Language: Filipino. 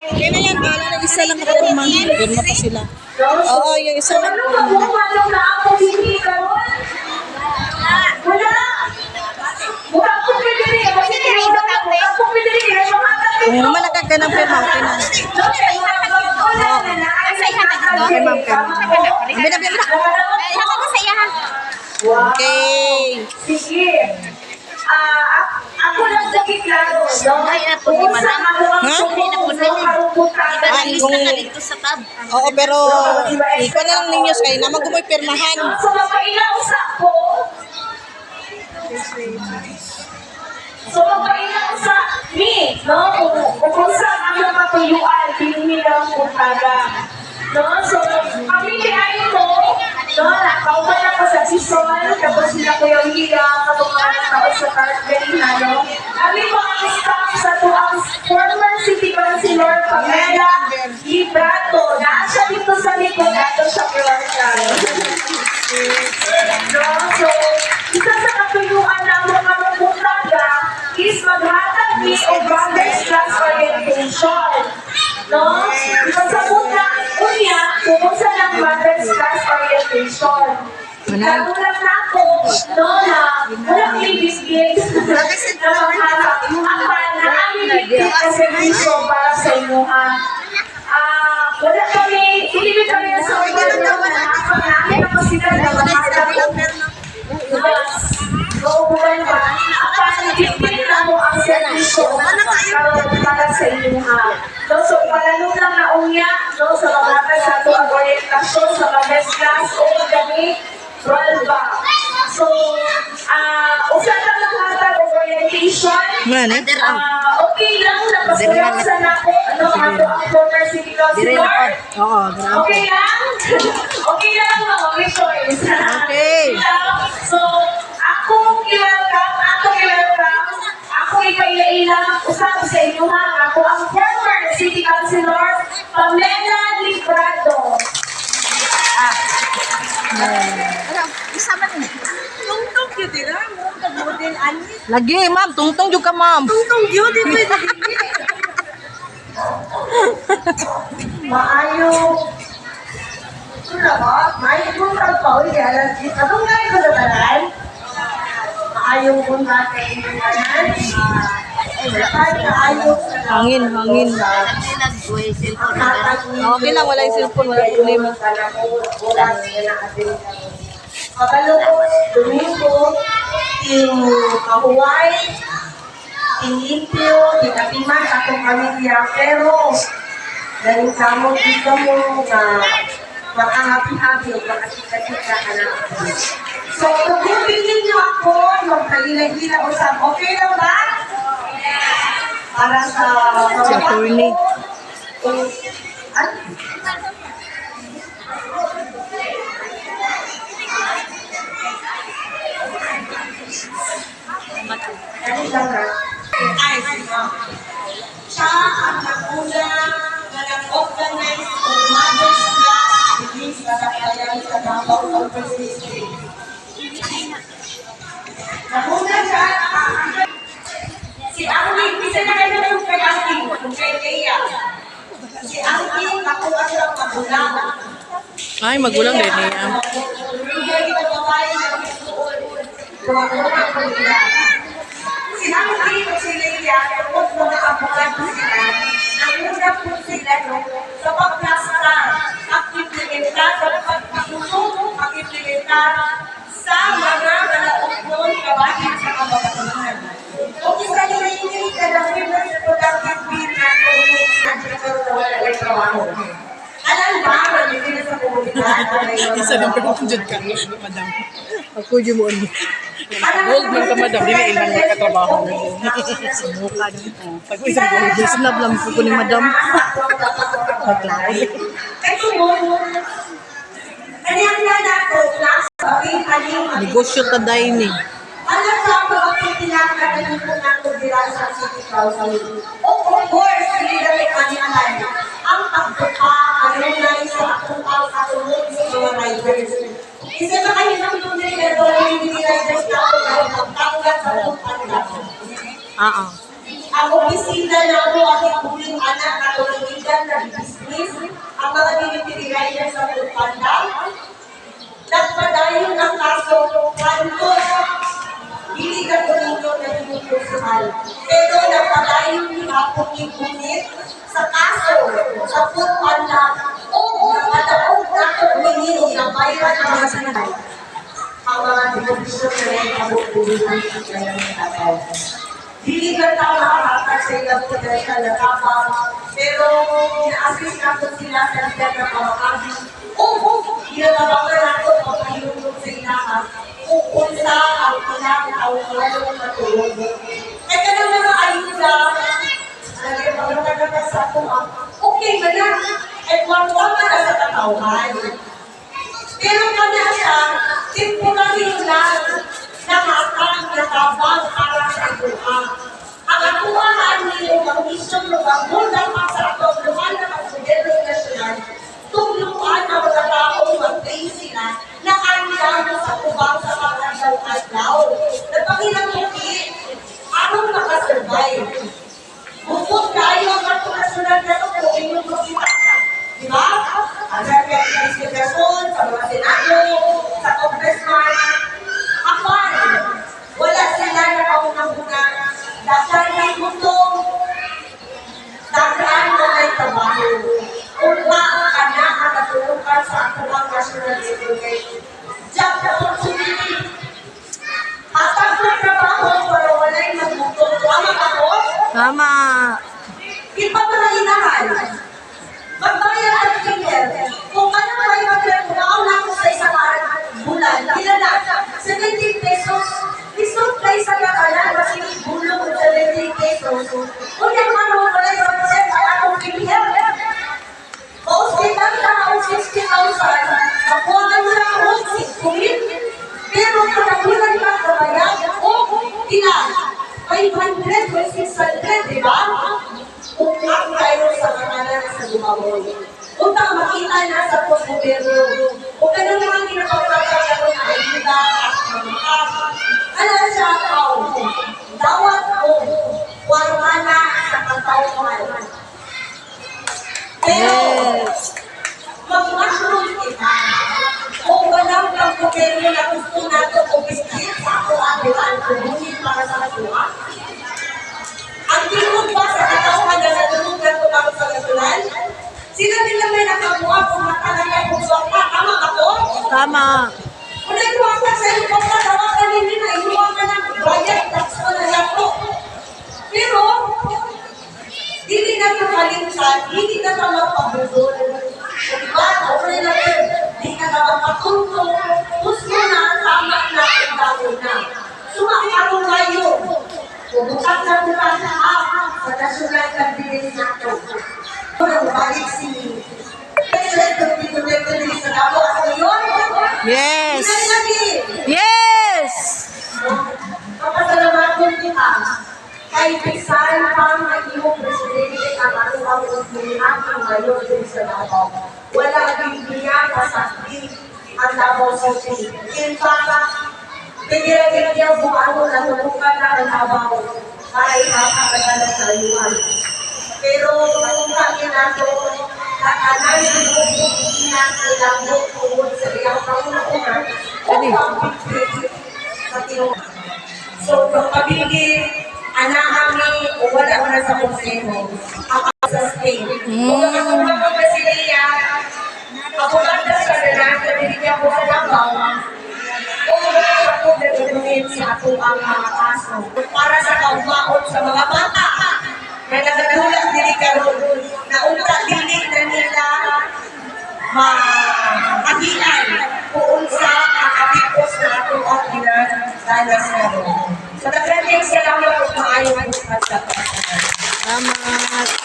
Kaya na yan, bala na isa lang kapirma. Pirma pa sila. Oo, yung isa lang. Kung naman nagkaganang pirma, okay na. Okay, ma'am. Bina. Okay. Sige. Ako lang nakiklaro, no? Kung saan ako ang sa tab. Oo, pero ikaw na lang ninyo kayo naman gumoy pirmahan. So, mapailaw sa ko. So, mapailaw sa me, no? Kung saan ako matuyuan, pininilang ko taga. No? So, kami kaya ito, no? Nakauman ako sa season, tapos sila ko yung hila, kapag mga tao sa Cartagena, no? Kami po ang staff sa tuwang former city councilor, Pamela Librato. Nasa dito sa likod, ato sa Clarka. No? So, isa sa katuyuan ng mga lumutaga is maghatag ni o brothers class orientation. No? Masabot na unya, pumunta ng brothers class orientation. Nagulat na ako, no, na walang ibigay na maghanap. Apan, na aming ibigay na servisyo para sa inyo, ha? Wala kami, hindi kami sa order na apan namin ang pasikat na maghanap. Naubukan ba? Apan, ibigay na mo ang servisyo para sa inyo, ha? So, palalo lang na unya, no, sa mga sa ito ang orientasyon sa mga class o gabi, 12 ba? So, usan lang hatag o orientation. Okay lang, napasalasan ako, ano, ato ang former city councilor. Okay lang? Okay lang, mga choice. Okay. So, akong i-welcome, ako ipailaila, usap sa inyo ha, ako ang former city councilor, Pamela Librato. Tungtong yun din ha, mo pag-model ani. Lagi, ma'am. Tungtong juga, ma'am. Tungtong yun din pwede. Maayo. Sula ba? Maayo kong tagpaw, alam si Atong nga ito na talan. Maayo kong tanan. Hangin. Okay lang, wala yung cellphone, wala problema. Kabalo ko, Domingo, yung Kahuay, Inipyo, Tinapiman, akong pamilya, pero dahil kamo dito mo na makahapi-hapi o makasika-sika ka na. So, tugupin ninyo ako, magkalila-gila usap. Okay lang ba? Para sa Si attorney. Siya ang naguna na nag-organize ng Mother's Class Release na nakayan sa Davao Urban District. Naguna siya, si Angling, isa na kayo ng kay Angling, kung kay Leia. Si Angling, nakuha siyang magulang. Ay, magulang din niya. Si Angling at si Leia, kapag mga abogado sila, nanguna po sila sa pag-plastar, pag-implementar, pag-implementar sa mga malaukbong kabahin sa kababatuhan. Kung isa nila yung kadawin na sa productive bill na ay trabaho. Alam ba, hindi na sa komunidad? Isa lang pero kung dyan ka, madam. Ako yung mo ano. Gold man ka, madam. Dili ilang nagkatrabaho. Sumuka na. Pag isang gold, snap lang po ni madam. Paglabi. Ito mo, kanyang nanato, class, Negosyo ta dining. alam sa ako ang pinakagaling ko ng kudira sa City Council. Of course, leader ni Alan, ang pagtupa, ano na sa akong pagkatulog sa mga riders. Isa na kayo ng tunay na hindi riders na ako dahil magtanggat sa pagkatulog. Ang opisina na ako at ang huling anak at tulungin nagpilay sa Pagpanda. Nagpadayon ang kaso kanto hindi ka tumulong na tinutusuhan. Pero nagpadayon ni Hapon Ipunit sa kaso sa Pagpanda o nakadaog na kuminino ng bayan ng mga sanay. Ang mga denominasyon na rin kabubuhan sa kanyang tatay. Hindi ka tao nakakata sa ilang pinay na nakabang, pero ina-assist nato sila sa liyan ng pamakabi. Ginagawa nato ang pahilulog sa inahan kung unsa ang pinakaulalong matulog. Kaya ka naman ang ayuda, nagpapagkakata sa tuwang, okay ba na? At wala na sa katauhan. Pero kanya siya, temporary lang, nakakang nakabang para sa ituha. Ang atuhaan niyo ang misyon ng pagmundang sa atong luman ng Gobyerno Nasyonal, tuluan ang mga taong mag-pay sila na andang sa kubang sa mga adlaw. Nagpakilang hindi, anong nakasurvive? Bukod tayo ang pagkasunod na ito kung inyong makita. Diba? Ang sarili ang investigasyon sa mga senado, sa congressman, apan, wala sila na kaunang-unang dasal ng mundo, dasal na may trabaho. Una ka na ang natulungan sa ating national security. Job opportunity. Hatag ng trabaho para wala'y magmuto. Tama ba ko? Tama. Iba pa na inahan. Magbayad ang tinder. Kung ano ay magrekurao na ako sa isang bulan, ilan na? 70 pesos. Isuplay sa kakalan, kasi bulong ng 70 pesos. Kung yung ano, wala yung set, ay akong kibihel. Hospital na ako 60,000. Nakuha mo na ako 6,000. Pero kung nagulan ka kabayag, ina, 500 o 600, di ba? Kung ako tayo sa kanala sa Dumagoy. Kung tayo makita na sa post-gobyerno, kung ano naman ginapagpapagano na ayuda at mga ano siya tao, dawat mo, warma na sa katauhan. Pero, mag-mushroom kita. Kung walang ang gobyerno na gusto nato kung biskit sa ako ang buhay para sa katuwa, ang tingog ba sa katauhan na natulog na ito para sa katulan? Sila nila may nakakuha kung matalagay kung swakta. Tama ako? Tama. Kung nagwakta sa iyo pa, tawakan hindi na inuwa ka ng bayad, tax mo na yato. Pero, hindi na ito kalimsan, hindi na ito magpabudol. Diba? Okay na rin. Hindi ka na magpatulong. Gusto na, tama na, ang bago na. Sumakarong kayo. Bubukak na bukas na sa nasyonal kabinet nato. Balik si President Duterte sa Davao. Ako yun? Yes. Inay lagi. Yes. Papasalamaton kita. Kay Pisan pang ang iyong presidente ang anuang umihan ng ngayon din sa Davao. Wala bibigyan kasakit ang Davao City. In fact, piniragin buano na tulukan na ang Davao para ipapakagala sa iwan. Pero kung kami nato, nakanan yung bukinan ilang tungkol sa iyang pangunakunan o pang-pipit sa tinong. So, pagpabigil, anahami o wala mo na sa konseho, ako sa Spain. Kung ako magpapasilia, ako ganda sa lahat, nabibigyan ko sa Davao, o ako nagagawin sa ato ang mga kaso para sa kaumaon sa mga bata na nagatulak dili karon na unta dili na nila maagian kung sa kakapipos na ato ang ginadalas karon. So, nagkakaroon salamat kung maayong ang pagkakataon. Tama.